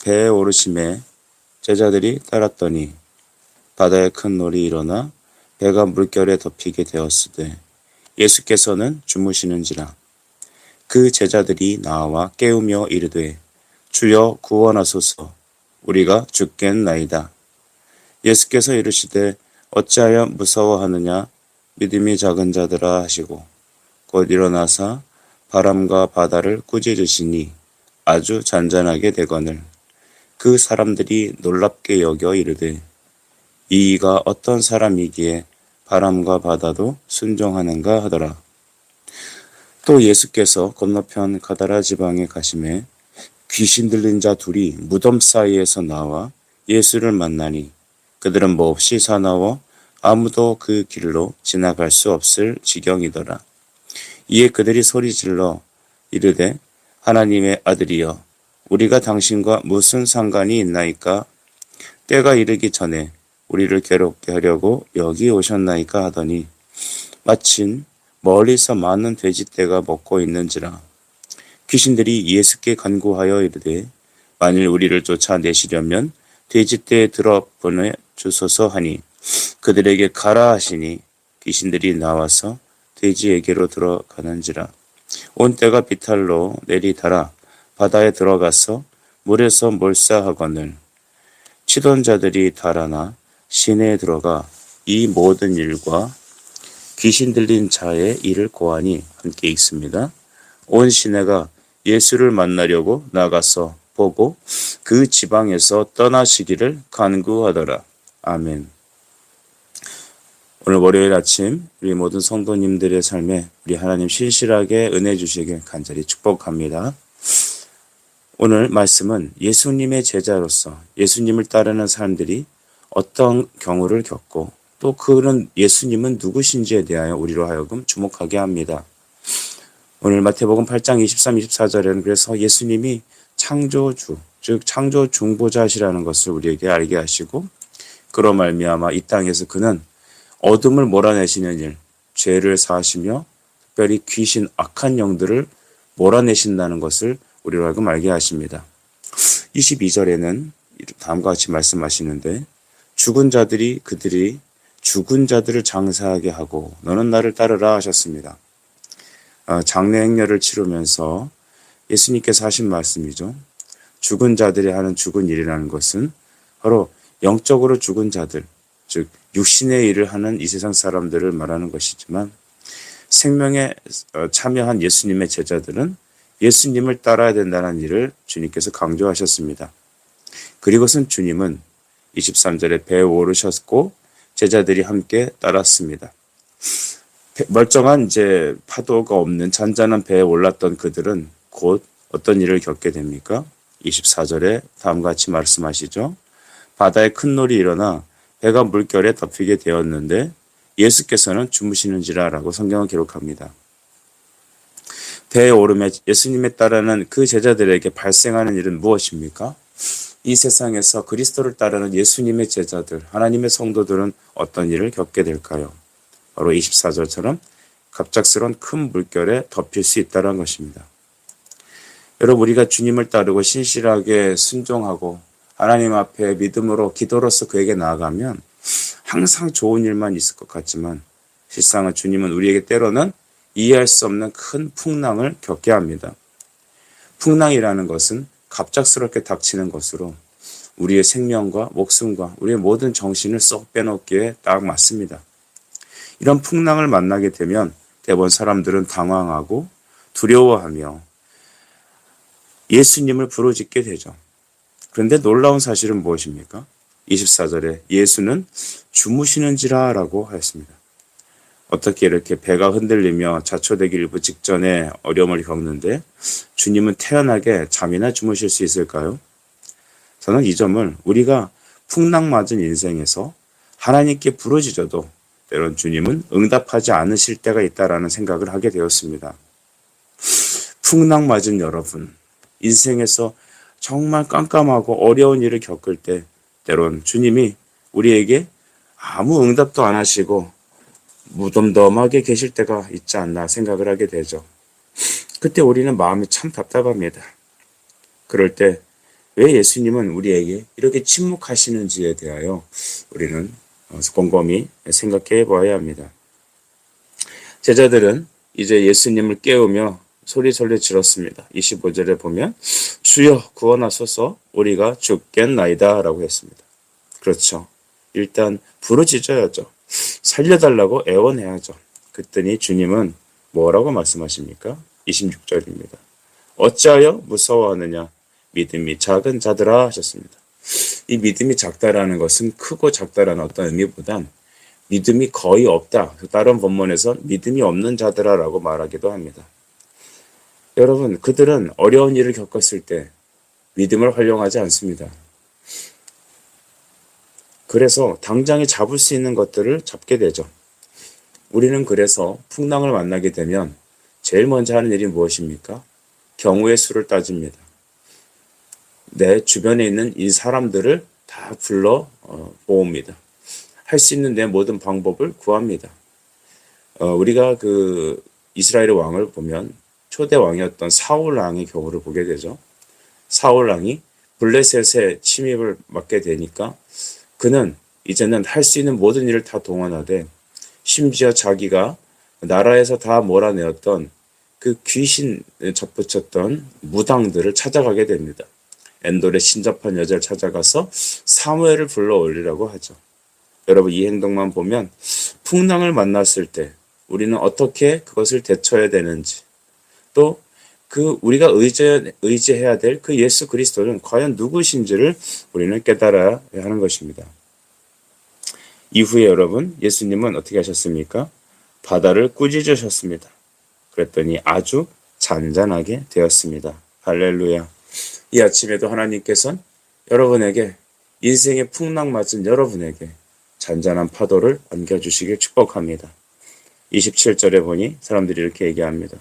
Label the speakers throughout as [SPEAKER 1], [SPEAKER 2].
[SPEAKER 1] 배에 오르심에 제자들이 따랐더니 바다에 큰 놀이 일어나 배가 물결에 덮이게 되었으되 예수께서는 주무시는지라. 그 제자들이 나와 깨우며 이르되 주여 구원하소서, 우리가 죽겠나이다. 예수께서 이르시되 어찌하여 무서워하느냐, 믿음이 작은 자들아 하시고 곧 일어나사 바람과 바다를 꾸짖으시니 아주 잔잔하게 되거늘 그 사람들이 놀랍게 여겨 이르되 이가 어떤 사람이기에 바람과 바다도 순종하는가 하더라. 또 예수께서 건너편 가다라 지방에 가심에 귀신 들린 자 둘이 무덤 사이에서 나와 예수를 만나니 그들은 몹시 사나워 아무도 그 길로 지나갈 수 없을 지경이더라. 이에 그들이 소리질러 이르되 하나님의 아들이여, 우리가 당신과 무슨 상관이 있나이까? 때가 이르기 전에 우리를 괴롭게 하려고 여기 오셨나이까 하더니 마침 멀리서 많은 돼지떼가 먹고 있는지라. 귀신들이 예수께 간구하여 이르되 만일 우리를 쫓아내시려면 돼지떼에 들어 보내 주소서 하니 그들에게 가라 하시니 귀신들이 나와서 돼지에게로 들어가는지라. 온 떼가 비탈로 내리달아 바다에 들어가서 물에서 몰사하거늘 치던 자들이 달아나 시내에 들어가 이 모든 일과 귀신 들린 자의 일을 고하니 함께 읽습니다. 온 시내가 예수를 만나려고 나가서 보고 그 지방에서 떠나시기를 간구하더라. 아멘. 오늘 월요일 아침 우리 모든 성도님들의 삶에 우리 하나님 신실하게 은혜 주시길 간절히 축복합니다. 오늘 말씀은 예수님의 제자로서 예수님을 따르는 사람들이 어떤 경우를 겪고 또 그런 예수님은 누구신지에 대하여 우리로 하여금 주목하게 합니다. 오늘 마태복음 8장 23, 24절에는 그래서 예수님이 창조주, 즉 창조 중보자시라는 것을 우리에게 알게 하시고 그로 말미암아 이 땅에서 그는 어둠을 몰아내시는 일, 죄를 사하시며 특별히 귀신, 악한 영들을 몰아내신다는 것을 우리로 하여금 알게 하십니다. 22절에는 다음과 같이 말씀하시는데 죽은 자들이 그들이 죽은 자들을 장사하게 하고 너는 나를 따르라 하셨습니다. 장례 행렬을 치르면서 예수님께서 하신 말씀이죠. 죽은 자들이 하는 죽은 일이라는 것은 바로 영적으로 죽은 자들, 즉 육신의 일을 하는 이 세상 사람들을 말하는 것이지만 생명에 참여한 예수님의 제자들은 예수님을 따라야 된다는 일을 주님께서 강조하셨습니다. 그리고선 주님은 23절에 배에 오르셨고 제자들이 함께 따랐습니다. 멀쩡한 파도가 없는 잔잔한 배에 올랐던 그들은 곧 어떤 일을 겪게 됩니까? 24절에 다음과 같이 말씀하시죠. 바다에 큰 놀이 일어나 배가 물결에 덮이게 되었는데 예수께서는 주무시는지라라고 성경은 기록합니다. 배에 오름에 예수님에 따르는 그 제자들에게 발생하는 일은 무엇입니까? 이 세상에서 그리스도를 따르는 예수님의 제자들, 하나님의 성도들은 어떤 일을 겪게 될까요? 바로 24절처럼 갑작스러운 큰 물결에 덮일 수 있다는 것입니다. 여러분, 우리가 주님을 따르고 신실하게 순종하고 하나님 앞에 믿음으로 기도로서 그에게 나아가면 항상 좋은 일만 있을 것 같지만 실상은 주님은 우리에게 때로는 이해할 수 없는 큰 풍랑을 겪게 합니다. 풍랑이라는 것은 갑작스럽게 닥치는 것으로 우리의 생명과 목숨과 우리의 모든 정신을 쏙 빼놓기에 딱 맞습니다. 이런 풍랑을 만나게 되면 대부분 사람들은 당황하고 두려워하며 예수님을 부르짖게 되죠. 그런데 놀라운 사실은 무엇입니까? 24절에 예수는 주무시는지라 라고 하였습니다. 어떻게 이렇게 배가 흔들리며 자초되기 일부 직전에 어려움을 겪는데 주님은 태연하게 잠이나 주무실 수 있을까요? 저는 이 점을 우리가 풍랑 맞은 인생에서 하나님께 부르짖어도 때론 주님은 응답하지 않으실 때가 있다라는 생각을 하게 되었습니다. 풍랑 맞은 여러분, 인생에서 정말 깜깜하고 어려운 일을 겪을 때 때론 주님이 우리에게 아무 응답도 안 하시고 무덤덤하게 계실 때가 있지 않나 생각을 하게 되죠. 그때 우리는 마음이 참 답답합니다. 그럴 때 왜 예수님은 우리에게 이렇게 침묵하시는지에 대하여 우리는 곰곰이 생각해 보아야 합니다. 제자들은 이제 예수님을 깨우며 소리소리 질렀습니다. 25절에 보면 주여 구원하소서 우리가 죽겠나이다 라고 했습니다. 그렇죠. 일단 부르짖어야죠. 살려달라고 애원해야죠. 그랬더니 주님은 뭐라고 말씀하십니까? 26절입니다. 어찌하여 무서워하느냐? 믿음이 작은 자들아 하셨습니다. 이 믿음이 작다라는 것은 크고 작다라는 어떤 의미보단 믿음이 거의 없다. 다른 본문에서 믿음이 없는 자들아라고 말하기도 합니다. 여러분, 그들은 어려운 일을 겪었을 때 믿음을 활용하지 않습니다. 그래서 당장에 잡을 수 있는 것들을 잡게 되죠. 우리는 그래서 풍랑을 만나게 되면 제일 먼저 하는 일이 무엇입니까? 경우의 수를 따집니다. 내 주변에 있는 이 사람들을 다 불러 모읍니다. 할 수 있는 내 모든 방법을 구합니다. 우리가 그 이스라엘의 왕을 보면 초대 왕이었던 사울 왕의 경우를 보게 되죠. 사울 왕이 블레셋의 침입을 맡게 되니까 그는 이제는 할 수 있는 모든 일을 다 동원하되 심지어 자기가 나라에서 다 몰아내었던 그 귀신 접붙였던 무당들을 찾아가게 됩니다. 엔돌에 신접한 여자를 찾아가서 사무엘을 불러 올리라고 하죠. 여러분 이 행동만 보면 풍랑을 만났을 때 우리는 어떻게 그것을 대처해야 되는지 또 그 우리가 의지해야 될 그 예수 그리스도는 과연 누구신지를 우리는 깨달아야 하는 것입니다. 이후에 여러분 예수님은 어떻게 하셨습니까? 바다를 꾸짖으셨습니다. 그랬더니 아주 잔잔하게 되었습니다. 할렐루야. 이 아침에도 하나님께서는 여러분에게 인생의 풍랑 맞은 여러분에게 잔잔한 파도를 안겨주시길 축복합니다. 27절에 보니 사람들이 이렇게 얘기합니다.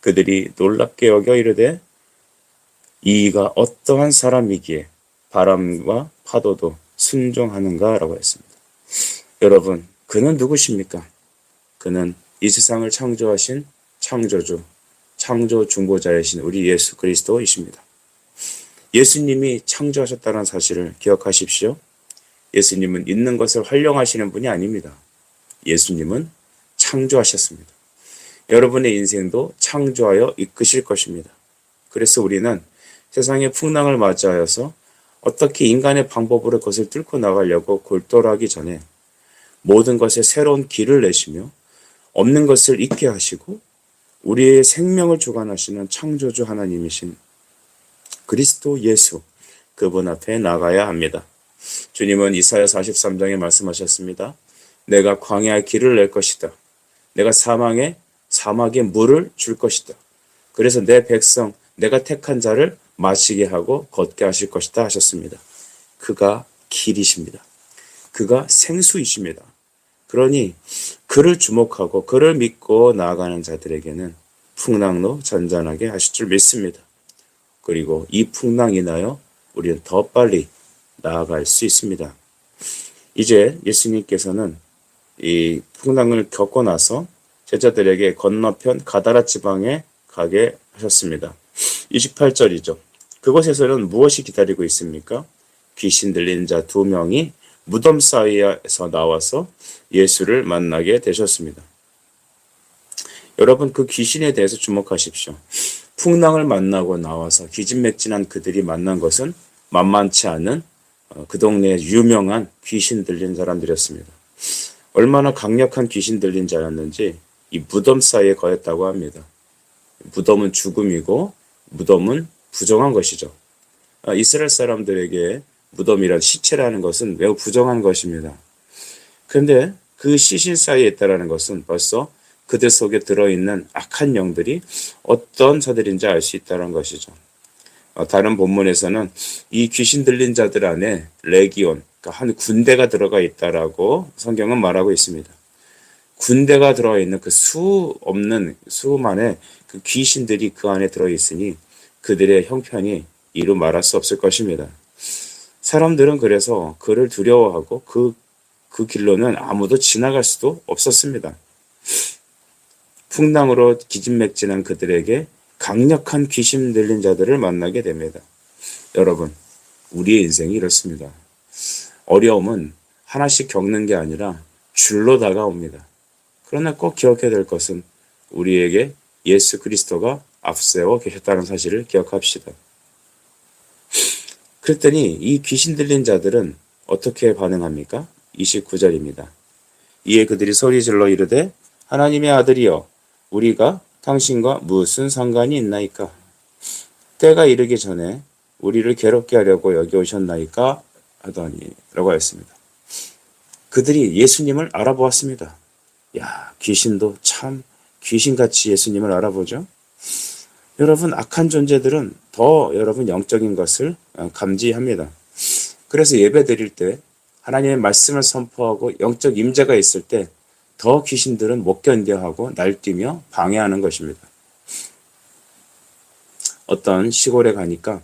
[SPEAKER 1] 그들이 놀랍게 여겨 이르되 이가 어떠한 사람이기에 바람과 파도도 순종하는가 라고 했습니다. 여러분 그는 누구십니까? 그는 이 세상을 창조하신 창조주, 창조 중보자이신 우리 예수 그리스도이십니다. 예수님이 창조하셨다는 사실을 기억하십시오. 예수님은 있는 것을 활용하시는 분이 아닙니다. 예수님은 창조하셨습니다. 여러분의 인생도 창조하여 이끄실 것입니다. 그래서 우리는 세상의 풍랑을 맞이하여서 어떻게 인간의 방법으로 그것을 뚫고 나가려고 골똘하기 전에 모든 것에 새로운 길을 내시며 없는 것을 있게 하시고 우리의 생명을 주관하시는 창조주 하나님이신 그리스도 예수 그분 앞에 나가야 합니다. 주님은 이사야 43장에 말씀하셨습니다. 내가 광야에 길을 낼 것이다. 내가 사막에 물을 줄 것이다. 그래서 내 백성 내가 택한 자를 마시게 하고 걷게 하실 것이다 하셨습니다. 그가 길이십니다. 그가 생수이십니다. 그러니 그를 주목하고 그를 믿고 나아가는 자들에게는 풍랑로 잔잔하게 하실 줄 믿습니다. 그리고 이 풍랑 인하여 우리는 더 빨리 나아갈 수 있습니다. 이제 예수님께서는 이 풍랑을 겪고 나서 제자들에게 건너편 가다라 지방에 가게 하셨습니다. 28절이죠. 그곳에서는 무엇이 기다리고 있습니까? 귀신 들린 자 2명이 무덤 사이에서 나와서 예수를 만나게 되셨습니다. 여러분 그 귀신에 대해서 주목하십시오. 풍랑을 만나고 나와서 기진맥진한 그들이 만난 것은 만만치 않은 그 동네에 유명한 귀신 들린 사람들이었습니다. 얼마나 강력한 귀신 들린 자였는지 이 무덤 사이에 거했다고 합니다. 무덤은 죽음이고 무덤은 부정한 것이죠. 이스라엘 사람들에게 무덤이란 시체라는 것은 매우 부정한 것입니다. 그런데 그 시신 사이에 있다는 것은 벌써 그들 속에 들어있는 악한 영들이 어떤 자들인지 알 수 있다는 것이죠. 다른 본문에서는 이 귀신 들린 자들 안에 레기온, 그러니까 한 군대가 들어가 있다라고 성경은 말하고 있습니다. 군대가 들어있는 그 수많은 그 귀신들이 그 안에 들어있으니 그들의 형편이 이루 말할 수 없을 것입니다. 사람들은 그래서 그를 두려워하고 그 길로는 아무도 지나갈 수도 없었습니다. 풍랑으로 기진맥진한 그들에게 강력한 귀신 들린 자들을 만나게 됩니다. 여러분, 우리의 인생이 이렇습니다. 어려움은 하나씩 겪는 게 아니라 줄로 다가옵니다. 그러나 꼭 기억해야 될 것은 우리에게 예수 그리스도가 앞세워 계셨다는 사실을 기억합시다. 그랬더니 이 귀신 들린 자들은 어떻게 반응합니까? 29절입니다. 이에 그들이 소리질러 이르되 하나님의 아들이여 우리가 당신과 무슨 상관이 있나이까? 때가 이르기 전에 우리를 괴롭게 하려고 여기 오셨나이까? 하더니 라고 하였습니다. 그들이 예수님을 알아보았습니다. 야, 귀신도 참 귀신같이 예수님을 알아보죠. 여러분, 악한 존재들은 더 여러분 영적인 것을 감지합니다. 그래서 예배 드릴 때 하나님의 말씀을 선포하고 영적 임재가 있을 때 더 귀신들은 못 견뎌하고 날뛰며 방해하는 것입니다. 어떤 시골에 가니까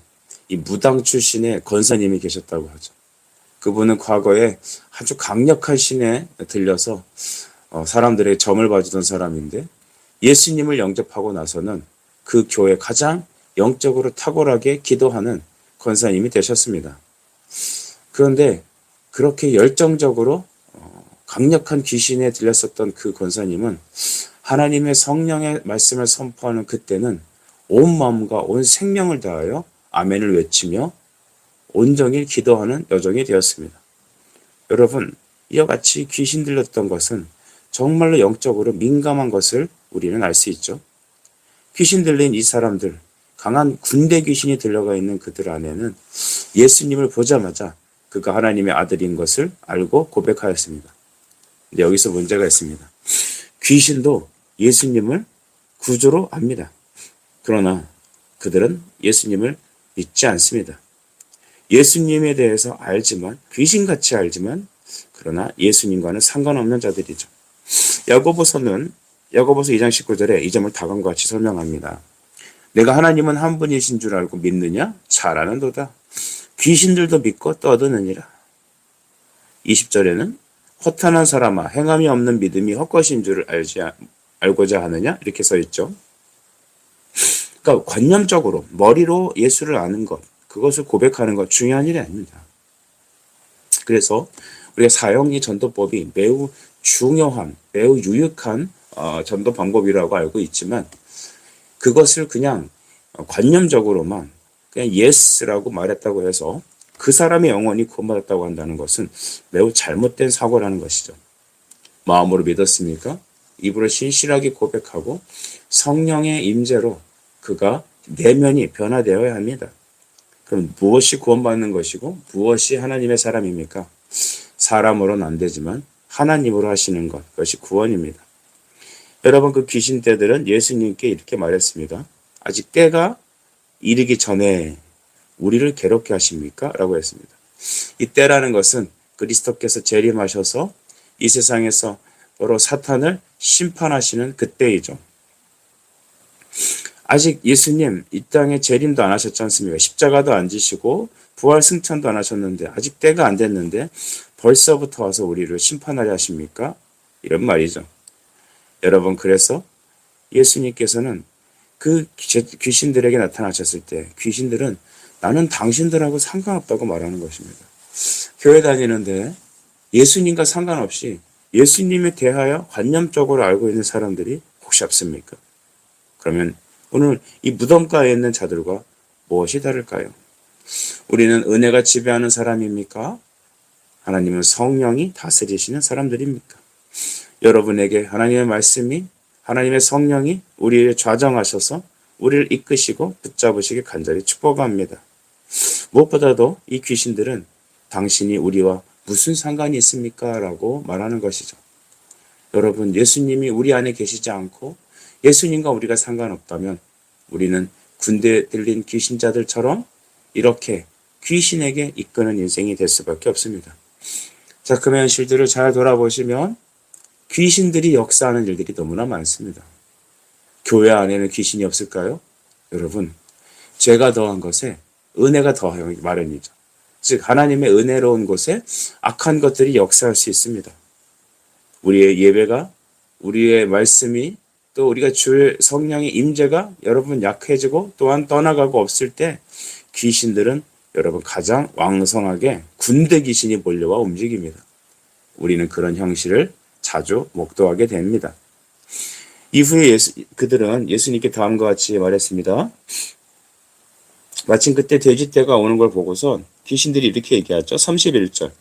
[SPEAKER 1] 이 무당 출신의 권사님이 계셨다고 하죠. 그분은 과거에 아주 강력한 신에 들려서 사람들의 점을 봐주던 사람인데 예수님을 영접하고 나서는 그 교회 가장 영적으로 탁월하게 기도하는 권사님이 되셨습니다. 그런데 그렇게 열정적으로 강력한 귀신에 들렸었던 그 권사님은 하나님의 성령의 말씀을 선포하는 그때는 온 마음과 온 생명을 다하여 아멘을 외치며 온종일 기도하는 여정이 되었습니다. 여러분, 이와 같이 귀신 들렸던 것은 정말로 영적으로 민감한 것을 우리는 알 수 있죠. 귀신 들린 이 사람들, 강한 군대 귀신이 들려가 있는 그들 안에는 예수님을 보자마자 그가 하나님의 아들인 것을 알고 고백하였습니다. 근데 여기서 문제가 있습니다. 귀신도 예수님을 구주로 압니다. 그러나 그들은 예수님을 믿지 않습니다. 예수님에 대해서 알지만, 귀신같이 알지만, 그러나 예수님과는 상관없는 자들이죠. 야고보서 2장 19절에 이 점을 다음과 같이 설명합니다. 내가 하나님은 한 분이신 줄 알고 믿느냐? 잘 아는도다. 귀신들도 믿고 떠드느니라. 20절에는 허탄한 사람아 행함이 없는 믿음이 헛것인 줄을 알고자 하느냐? 이렇게 써 있죠. 그러니까 관념적으로 머리로 예수를 아는 것, 그것을 고백하는 것 중요한 일이 아닙니다. 그래서 우리가 사형리 전도법이 매우 중요한, 매우 유익한 전도 방법이라고 알고 있지만 그것을 그냥 관념적으로만 그냥 예스라고 말했다고 해서 그 사람의 영혼이 구원받았다고 한다는 것은 매우 잘못된 사고라는 것이죠. 마음으로 믿었습니까? 입으로 신실하게 고백하고 성령의 임재로 그가 내면이 변화되어야 합니다. 그럼 무엇이 구원받는 것이고 무엇이 하나님의 사람입니까? 사람으로는 안 되지만 하나님으로 하시는 것, 그것이 구원입니다. 여러분, 그 귀신떼들은 예수님께 이렇게 말했습니다. 아직 때가 이르기 전에 우리를 괴롭게 하십니까? 라고 했습니다. 이 때라는 것은 그리스도께서 재림하셔서 이 세상에서 바로 사탄을 심판하시는 그때이죠. 아직 예수님 이 땅에 재림도 안 하셨지 않습니까? 십자가도 안 지시고 부활 승천도 안 하셨는데 아직 때가 안 됐는데 벌써부터 와서 우리를 심판하려 하십니까? 이런 말이죠. 여러분, 그래서 예수님께서는 그 귀신들에게 나타나셨을 때 귀신들은 나는 당신들하고 상관없다고 말하는 것입니다. 교회 다니는데 예수님과 상관없이 예수님에 대하여 관념적으로 알고 있는 사람들이 혹시 없습니까? 그러면 오늘 이 무덤가에 있는 자들과 무엇이 다를까요? 우리는 은혜가 지배하는 사람입니까? 하나님은 성령이 다스리시는 사람들입니까? 여러분에게 하나님의 말씀이, 하나님의 성령이 우리를 좌정하셔서 우리를 이끄시고 붙잡으시길 간절히 축복합니다. 무엇보다도 이 귀신들은 당신이 우리와 무슨 상관이 있습니까? 라고 말하는 것이죠. 여러분, 예수님이 우리 안에 계시지 않고 예수님과 우리가 상관없다면 우리는 군대 들린 귀신자들처럼 이렇게 귀신에게 이끄는 인생이 될 수밖에 없습니다. 자, 그 현실들을 잘 돌아보시면 귀신들이 역사하는 일들이 너무나 많습니다. 교회 안에는 귀신이 없을까요? 여러분, 죄가 더한 것에 은혜가 더하기 마련이죠. 즉 하나님의 은혜로운 곳에 악한 것들이 역사할 수 있습니다. 우리의 예배가, 우리의 말씀이, 또 우리가 주의 성령의 임재가 여러분 약해지고 또한 떠나가고 없을 때 귀신들은 여러분 가장 왕성하게 군대 귀신이 몰려와 움직입니다. 우리는 그런 형실을 자주 목도하게 됩니다. 이후에 그들은 예수님께 다음과 같이 말했습니다. 마침 그때 돼지떼가 오는 걸 보고서 귀신들이 이렇게 얘기하죠. 31절.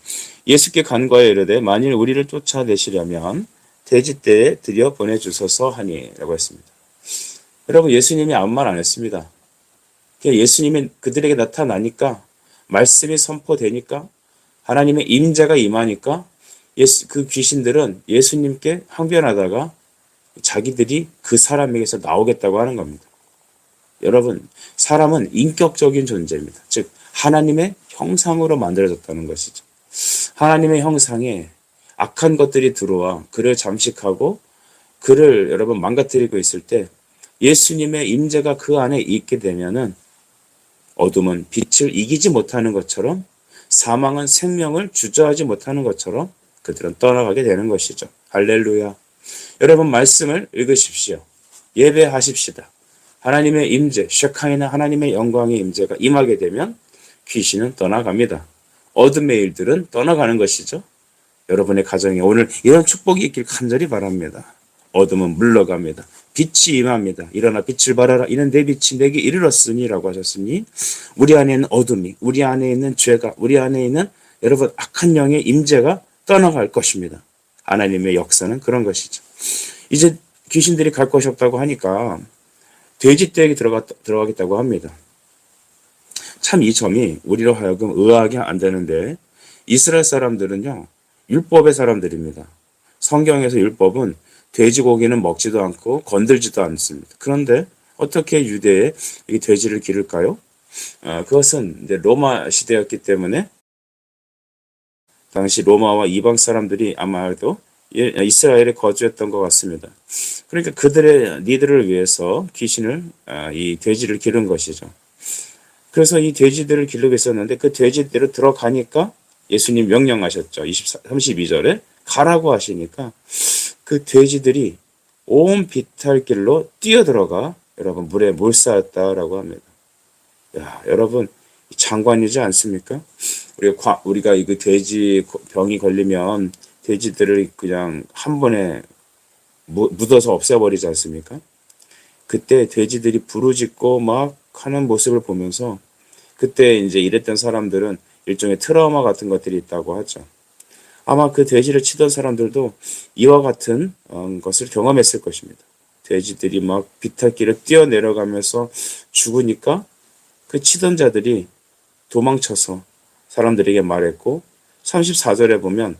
[SPEAKER 1] 예수께 간과하여 이르되 만일 우리를 쫓아내시려면 돼지떼에 들여 보내주소서 하니 라고 했습니다. 여러분 예수님이 아무 말 안 했습니다. 예수님이 그들에게 나타나니까 말씀이 선포되니까 하나님의 임재가 임하니까 그 귀신들은 예수님께 항변하다가 자기들이 그 사람에게서 나오겠다고 하는 겁니다. 여러분 사람은 인격적인 존재입니다. 즉 하나님의 형상으로 만들어졌다는 것이죠. 하나님의 형상에 악한 것들이 들어와 그를 잠식하고 그를 여러분 망가뜨리고 있을 때 예수님의 임재가 그 안에 있게 되면은 어둠은 빛을 이기지 못하는 것처럼 사망은 생명을 주저하지 못하는 것처럼 그들은 떠나가게 되는 것이죠. 할렐루야. 여러분 말씀을 읽으십시오. 예배하십시다. 하나님의 임재, 쉐카이나 하나님의 영광의 임재가 임하게 되면 귀신은 떠나갑니다. 어둠의 일들은 떠나가는 것이죠. 여러분의 가정에 오늘 이런 축복이 있길 간절히 바랍니다. 어둠은 물러갑니다. 빛이 임합니다. 일어나 빛을 발하라. 이는 내 빛이 내게 이르렀으니 라고 하셨으니 우리 안에 있는 어둠이, 우리 안에 있는 죄가, 우리 안에 있는 여러분 악한 영의 임재가 떠나갈 것입니다. 하나님의 역사는 그런 것이죠. 이제 귀신들이 갈 것이 없다고 하니까 돼지떼에게 들어가겠다고 합니다. 참 이 점이 우리로 하여금 의아하게 안 되는데 이스라엘 사람들은요. 율법의 사람들입니다. 성경에서 율법은 돼지고기는 먹지도 않고 건들지도 않습니다. 그런데 어떻게 유대에 이 돼지를 기를까요? 그것은 이제 로마 시대였기 때문에 당시 로마와 이방 사람들이 아마도 이스라엘에 거주했던 것 같습니다. 그러니까 그들의 니들을 위해서 귀신을 이 돼지를 기른 것이죠. 그래서 이 돼지들을 기르고 있었는데 그 돼지들을 들어가니까 예수님 명령하셨죠. 32절에 가라고 하시니까 그 돼지들이 온 비탈길로 뛰어들어가 여러분 물에 몰싸였다라고 합니다. 야, 여러분 장관이지 않습니까? 우리가 이거 돼지 병이 걸리면 돼지들을 그냥 한 번에 묻어서 없애버리지 않습니까? 그때 돼지들이 부르짖고 막 하는 모습을 보면서 그때 이제 이랬던 사람들은 일종의 트라우마 같은 것들이 있다고 하죠. 아마 그 돼지를 치던 사람들도 이와 같은 것을 경험했을 것입니다. 돼지들이 막 비탈길을 뛰어내려가면서 죽으니까 그 치던 자들이 도망쳐서 사람들에게 말했고 34절에 보면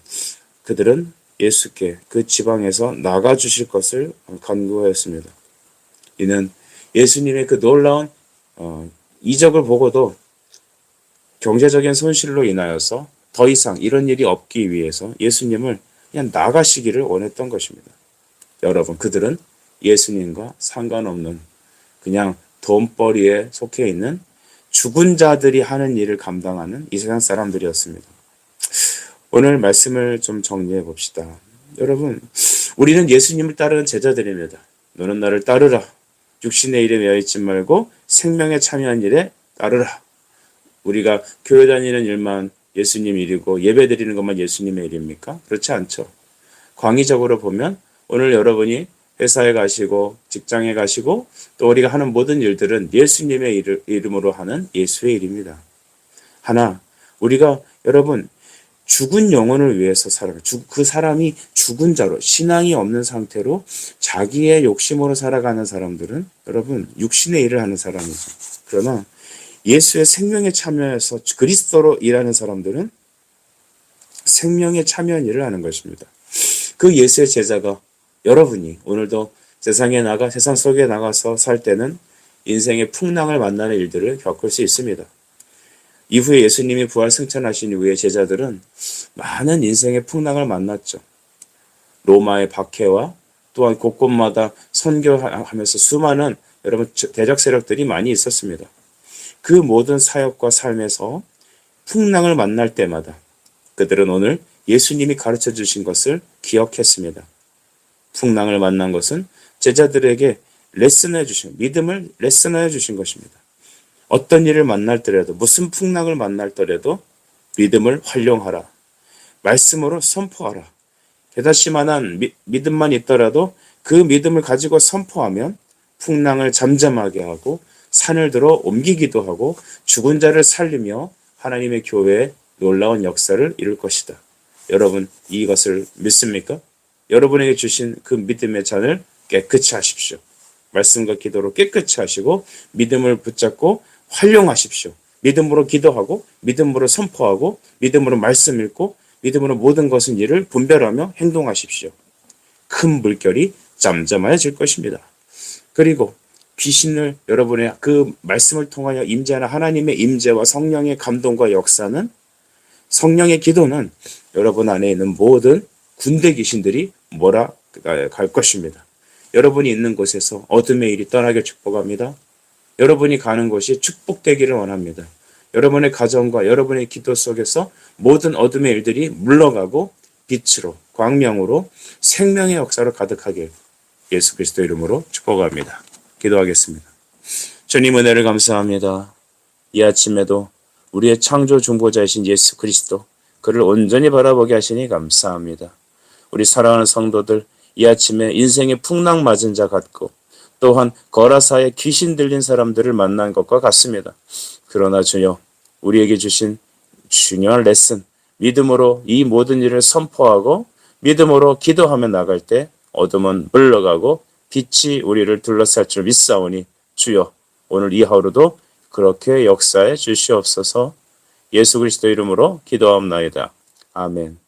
[SPEAKER 1] 그들은 예수께 그 지방에서 나가주실 것을 간구하였습니다. 이는 예수님의 그 놀라운 이적을 보고도 경제적인 손실로 인하여서 더 이상 이런 일이 없기 위해서 예수님을 그냥 나가시기를 원했던 것입니다. 여러분 그들은 예수님과 상관없는 그냥 돈벌이에 속해 있는 죽은 자들이 하는 일을 감당하는 이 세상 사람들이었습니다. 오늘 말씀을 좀 정리해 봅시다. 여러분 우리는 예수님을 따르는 제자들입니다. 너는 나를 따르라. 육신의 일에 매여있지 말고 생명에 참여한 일에 따르라. 우리가 교회 다니는 일만 예수님 일이고 예배 드리는 것만 예수님의 일입니까? 그렇지 않죠. 광의적으로 보면 오늘 여러분이 회사에 가시고 직장에 가시고 또 우리가 하는 모든 일들은 예수님의 이름으로 하는 예수의 일입니다. 하나 우리가 여러분 죽은 영혼을 위해서 살아가 그 사람이 죽은 자로 신앙이 없는 상태로 자기의 욕심으로 살아가는 사람들은 여러분 육신의 일을 하는 사람이죠. 그러나 예수의 생명에 참여해서 그리스도로 일하는 사람들은 생명에 참여한 일을 하는 것입니다. 그 예수의 제자가 여러분이 오늘도 세상에 나가 세상 속에 나가서 살 때는 인생의 풍랑을 만나는 일들을 겪을 수 있습니다. 이후에 예수님이 부활 승천하신 이후에 제자들은 많은 인생의 풍랑을 만났죠. 로마의 박해와 또한 곳곳마다 선교하면서 수많은 여러분 대적 세력들이 많이 있었습니다. 그 모든 사역과 삶에서 풍랑을 만날 때마다 그들은 오늘 예수님이 가르쳐 주신 것을 기억했습니다. 풍랑을 만난 것은 제자들에게 믿음을 레슨해 주신 것입니다. 어떤 일을 만날더라도 무슨 풍랑을 만날더라도 믿음을 활용하라. 말씀으로 선포하라. 게다시만한 믿음만 있더라도 그 믿음을 가지고 선포하면 풍랑을 잠잠하게 하고 산을 들어 옮기기도 하고 죽은 자를 살리며 하나님의 교회에 놀라운 역사를 이룰 것이다. 여러분 이것을 믿습니까? 여러분에게 주신 그 믿음의 잔을 깨끗이 하십시오. 말씀과 기도로 깨끗이 하시고 믿음을 붙잡고 활용하십시오. 믿음으로 기도하고 믿음으로 선포하고 믿음으로 말씀 읽고 믿음으로 모든 것은 일을 분별하며 행동하십시오. 큰 물결이 잠잠해질 것입니다. 그리고 귀신을 여러분의 그 말씀을 통하여 임재하는 하나님의 임재와 성령의 감동과 역사는 성령의 기도는 여러분 안에 있는 모든 군대 귀신들이 몰아갈 것입니다. 여러분이 있는 곳에서 어둠의 일이 떠나길 축복합니다. 여러분이 가는 곳이 축복되기를 원합니다. 여러분의 가정과 여러분의 기도 속에서 모든 어둠의 일들이 물러가고 빛으로 광명으로 생명의 역사로 가득하길 예수 그리스도 이름으로 축복합니다. 기도하겠습니다. 주님 은혜를 감사합니다. 이 아침에도 우리의 창조 중보자이신 예수 그리스도 그를 온전히 바라보게 하시니 감사합니다. 우리 사랑하는 성도들 이 아침에 인생의 풍랑 맞은 자 같고 또한 거라사에 귀신 들린 사람들을 만난 것과 같습니다. 그러나 주여 우리에게 주신 중요한 레슨 믿음으로 이 모든 일을 선포하고 믿음으로 기도하며 나갈 때 어둠은 물러가고 빛이 우리를 둘러쌀 줄 믿사오니 주여 오늘 이 하루도 그렇게 역사해 주시옵소서. 예수 그리스도 이름으로 기도하옵나이다. 아멘.